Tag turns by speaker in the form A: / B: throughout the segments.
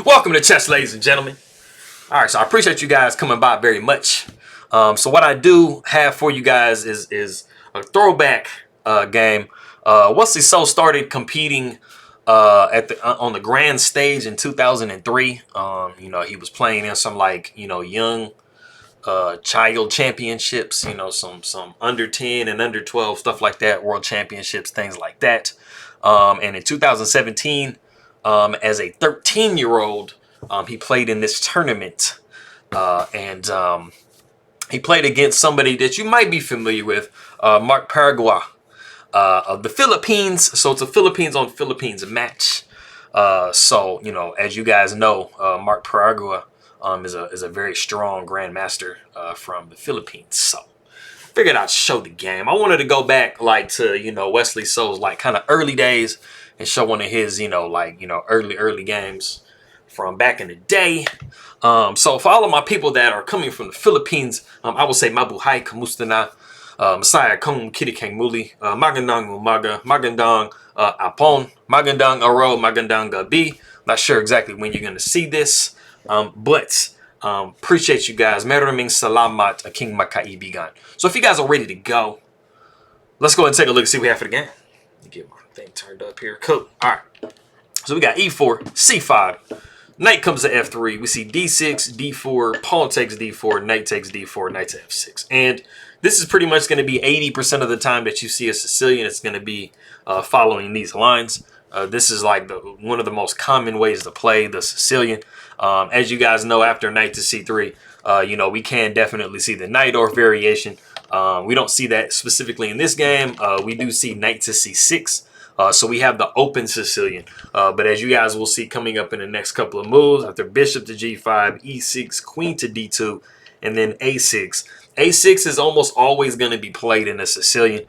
A: Welcome to chess, ladies and gentlemen. All right, so I appreciate you guys coming by very much. So what I do have for you guys is a throwback game. Wesley So started competing on the grand stage in 2003. He was playing in some young child championships. Some under 10 and under 12 stuff like that, world championships, things like that. And in 2017. As a 13-year-old, he played in this tournament, and he played against somebody that you might be familiar with, Mark Paragua of the Philippines. So it's a Philippines on Philippines match. As you guys know, Mark Paragua is a very strong grandmaster from the Philippines. So figured I'd show the game. I wanted to go back to Wesley So's kind of early days and show one of his early games from back in the day. So for all of my people that are coming from the Philippines, I will say mabuhay, kamusta na, masaya kung kinikang muli, magandang umaga, magandang apon, magandang araw, magandang gabi. Not sure exactly when you're going to see this, but appreciate you guys. Maraming salamat aking makaibigan. So if you guys are ready to go, let's go ahead and take a look and see what we have for the game. Let me get my thing turned up here. Cool. All right. So we got e4, c5. Knight comes to f3. We see d6, d4, pawn takes d4, knight takes d4, knight to f6. And this is pretty much going to be 80% of the time that you see a Sicilian. It's going to be following these lines. This is one of the most common ways to play the Sicilian. As you guys know, after knight to c3, we can definitely see the knight or variation. We don't see that specifically in this game. We do see knight to c6. So we have the open Sicilian. But as you guys will see coming up in the next couple of moves, after bishop to g5, e6, queen to d2, and then a6. A6 is almost always going to be played in a Sicilian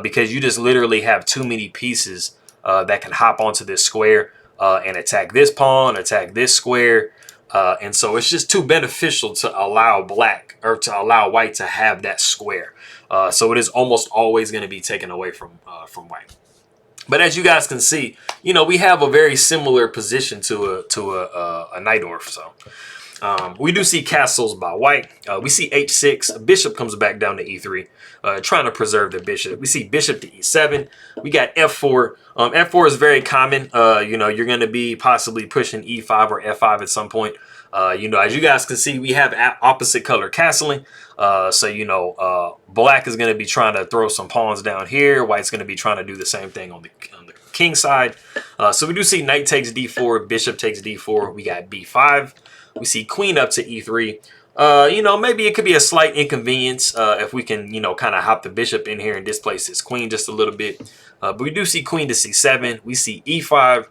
A: because you just literally have too many pieces that can hop onto this square and attack this pawn, attack this square. And so it's just too beneficial to allow white to have that square. So it is almost always going to be taken away from white. But as you guys can see, we have a very similar position to a Najdorf. So we do see castles by white. We see h6. Bishop comes back down to e3, trying to preserve the bishop. We see bishop to e7. We got f4. F4 is very common. You're going to be possibly pushing e5 or f5 at some point. As you guys can see, we have opposite color castling. Black is going to be trying to throw some pawns down here. White's going to be trying to do the same thing on the king side. So we do see knight takes d4, bishop takes d4. We got b5. We see queen up to e3. Maybe it could be a slight inconvenience if we can, kind of hop the bishop in here and displace his queen just a little bit. But we do see queen to c7. We see e5.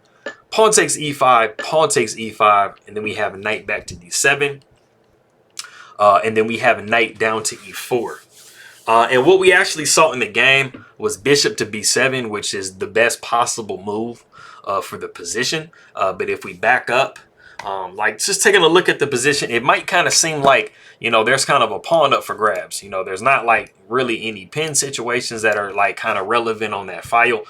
A: Pawn takes e5, pawn takes e5, and then we have a knight back to d7. And then we have a knight down to e4. And what we actually saw in the game was bishop to b7, which is the best possible move for the position. But if we back up, just taking a look at the position, it might kind of seem like, there's kind of a pawn up for grabs. There's not really any pin situations that are kind of relevant on that file.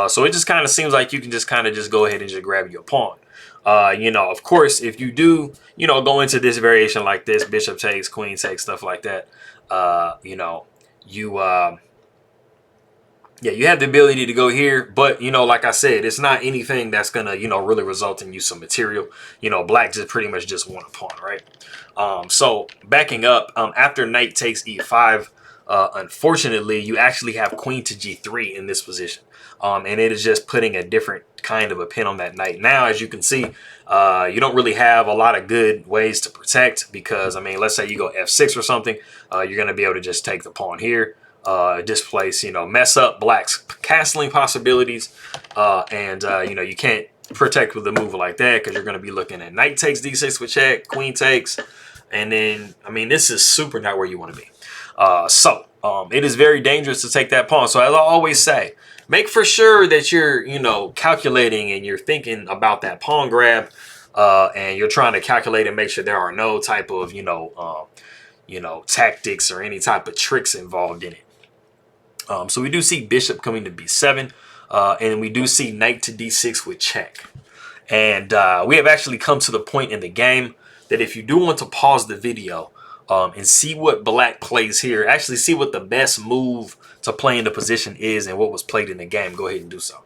A: So it just kind of seems like you can just go ahead and just grab your pawn. Of course, if you do, go into this variation like this, bishop takes, queen takes, stuff like that, you have the ability to go here. But, like I said, it's not anything that's going to, really result in you some material. Black just pretty much just want a pawn, right? So backing up, after knight takes e5, unfortunately, you actually have queen to g3 in this position. And it is just putting a different kind of a pin on that knight. Now, as you can see, you don't really have a lot of good ways to protect because, let's say you go f6 or something, you're going to be able to just take the pawn here, displace, mess up black's castling possibilities. You can't protect with a move like that because you're going to be looking at knight takes d6 with check, queen takes. And then, this is super not where you want to be. It is very dangerous to take that pawn. So as I always say, make for sure that you're, calculating and you're thinking about that pawn grab, and you're trying to calculate and make sure there are no type of, tactics or any type of tricks involved in it. So we do see bishop coming to b7, and we do see knight to d6 with check. And we have actually come to the point in the game that if you do want to pause the video and see what black plays here, actually see what the best move to play in the position is and what was played in the game, go ahead and do so.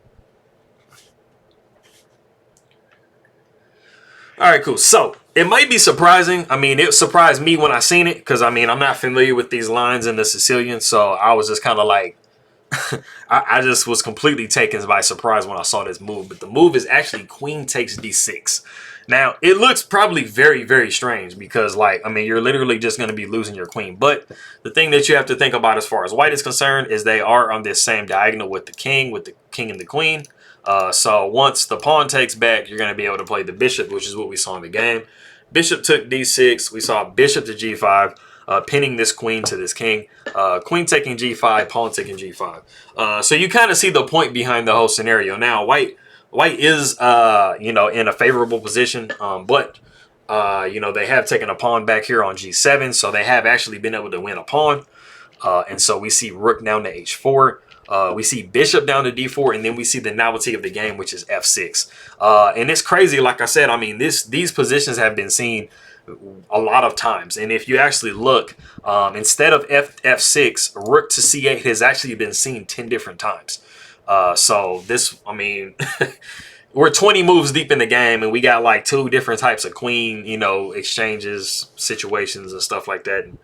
A: All right, cool. So it might be surprising. I mean, it surprised me when I seen it because, I mean, I'm not familiar with these lines in the Sicilian. So I was just kind of like, I just was completely taken by surprise when I saw this move. But the move is actually queen takes d6. Now, it looks probably very, very strange because, like, I mean, you're literally just going to be losing your queen. But the thing that you have to think about as far as white is concerned is they are on this same diagonal with the king and the queen. So once the pawn takes back, you're going to be able to play the bishop, which is what we saw in the game. Bishop took d6. We saw bishop to g5, pinning this queen to this king. Queen taking g5, pawn taking g5. So you kind of see the point behind the whole scenario. Now, white is, you know, in a favorable position, but, you know, they have taken a pawn back here on g7, so they have actually been able to win a pawn. And so we see rook down to h4. We see bishop down to d4, and then we see the novelty of the game, which is f6. And it's crazy, like I said, I mean, these positions have been seen a lot of times. And if you actually look, instead of f6, rook to c8 has actually been seen 10 different times. So this, I mean, we're 20 moves deep in the game, and we got like 2 different types of queen, you know, exchanges, situations, and stuff like that. And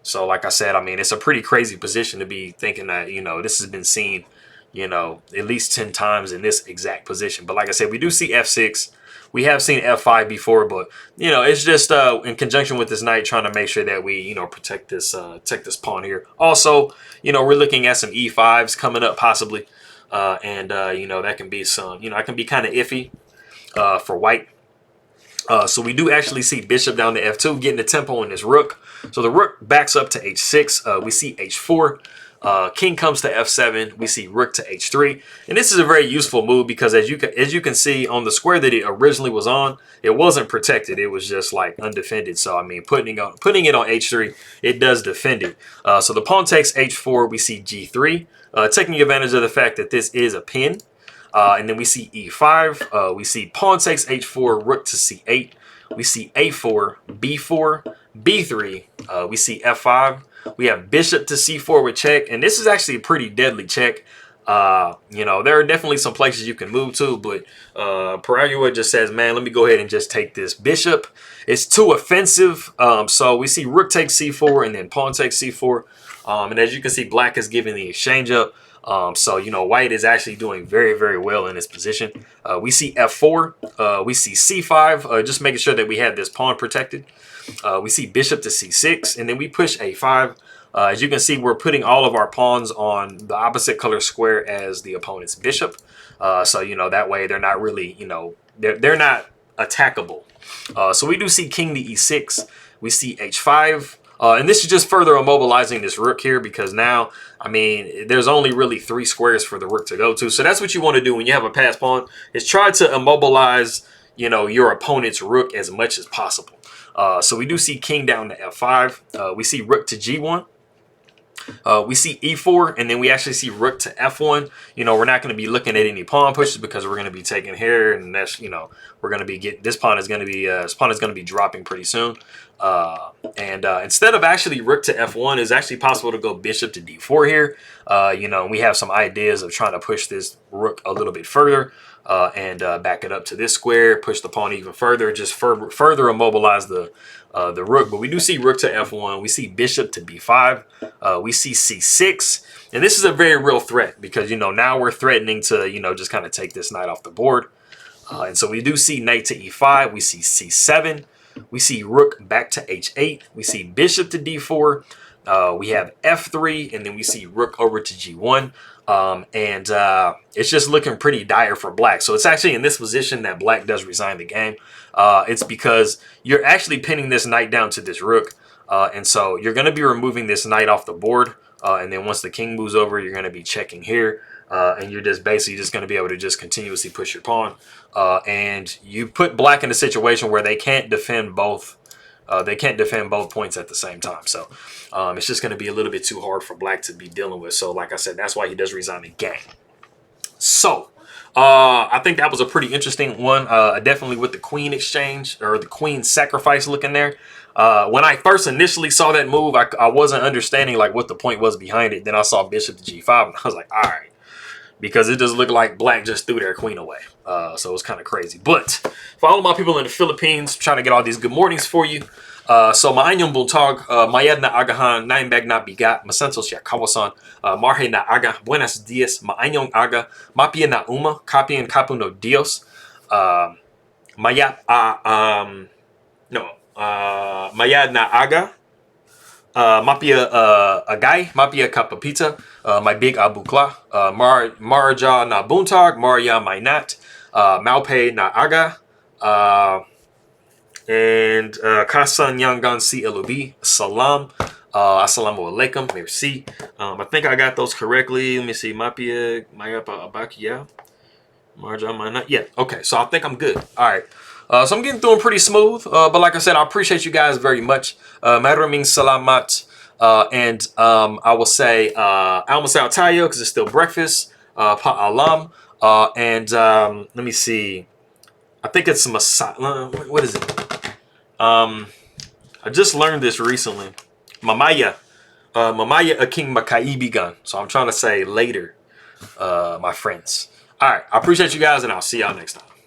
A: so, like I said, I mean, it's a pretty crazy position to be thinking that, you know, this has been seen, you know, at least 10 times in this exact position. But like I said, we do see f6. We have seen f5 before, but, you know, it's just in conjunction with this knight trying to make sure that we, you know, protect this pawn here. Also, you know, we're looking at some e5s coming up possibly. You know, that can be some, you know, that can be kind of iffy for white. So we do actually see bishop down to f2, getting the tempo in this rook. So the rook backs up to h6. We see h4. King comes to f7. We see rook to h3. And this is a very useful move because as you can see on the square that it originally was on, it wasn't protected. It was just like undefended. So I mean, putting it on h3, it does defend it. So the pawn takes h4. We see g3, taking advantage of the fact that this is a pin. And then we see e5. We see pawn takes h4, rook to c8. We see a4, b4, b3. We see f5. We have bishop to c4 with check. And this is actually a pretty deadly check. You know, there are definitely some places you can move to, but Paragua just says, man, let me go ahead and just take this bishop. It's too offensive. So we see rook takes c4 and then pawn takes c4. And as you can see, black is giving the exchange up. So, you know, white is actually doing very, very well in this position. We see f4. We see c5, just making sure that we have this pawn protected. We see bishop to c6, and then we push a5. As you can see, we're putting all of our pawns on the opposite color square as the opponent's bishop. So, you know, that way they're not really, you know, they're not attackable. So we do see king to e6. We see h5. And this is just further immobilizing this rook here because now, I mean, there's only really 3 squares for the rook to go to. So that's what you want to do when you have a pass pawn, is try to immobilize, you know, your opponent's rook as much as possible. So we do see king down to f5. We see rook to g1. We see e4, and then we actually see rook to f1. You know, we're not going to be looking at any pawn pushes because we're going to be taking here, and that's, you know, we're going to be this pawn is going to be dropping pretty soon. Instead of actually rook to f1, it's actually possible to go bishop to d4 here. You know, we have some ideas of trying to push this rook a little bit further. Back it up to this square, push the pawn even further, just further immobilize the rook. But we do see rook to f1. We see bishop to b5. We see c6. And this is a very real threat because, you know, now we're threatening to, you know, just kind of take this knight off the board. And so we do see knight to e5. We see c7. We see rook back to h8. We see bishop to d4. We have f3, and then we see rook over to g1. It's just looking pretty dire for black. So it's actually in this position that black does resign the game. It's because you're actually pinning this knight down to this rook. And so you're going to be removing this knight off the board. And then once the king moves over, you're going to be checking here. And you're just basically just going to be able to just continuously push your pawn. And you put black in a situation where they can't defend both. They can't defend both points at the same time. So it's just going to be a little bit too hard for black to be dealing with. So like I said, that's why he does resign the game. So I think that was a pretty interesting one. Definitely with the queen exchange or the queen sacrifice looking there. When I first initially saw that move, I wasn't understanding like what the point was behind it. Then I saw bishop to g5 and I was like, all right, because it just looked like black just threw their queen away. So it was kind of crazy. But for all of my people in the Philippines, trying to get all these good mornings for you. So maanyong buntag, mayad na agahan, naimbag na bigat, masenso siya kawasan, marhe na aga, buenos dias, maanyong aga, mapia na uma, kapian kapu no dios, mayat mayad na aga, mapia agay, mapia kapapita, my big abukla, marja na buntag, marya mainat, maupe na aga, and Kasan Yangan Si Elobi, Salam, Assalamu alaikum, merci. I think I got those correctly. Let me see. Mapia, Mayapa Abakia, Marja Mana. Yeah, okay. So I think I'm good. All right. So I'm getting through them pretty smooth. But like I said, I appreciate you guys very much. Maraming salamat. And I will say Almasal Tayo because it's still breakfast. Pa'alam. And let me see. I think it's Masala. What is it? I just learned this recently. Mamaya. Mamaya Aking Makaibigan. So I'm trying to say later, my friends. All right. I appreciate you guys, and I'll see y'all next time.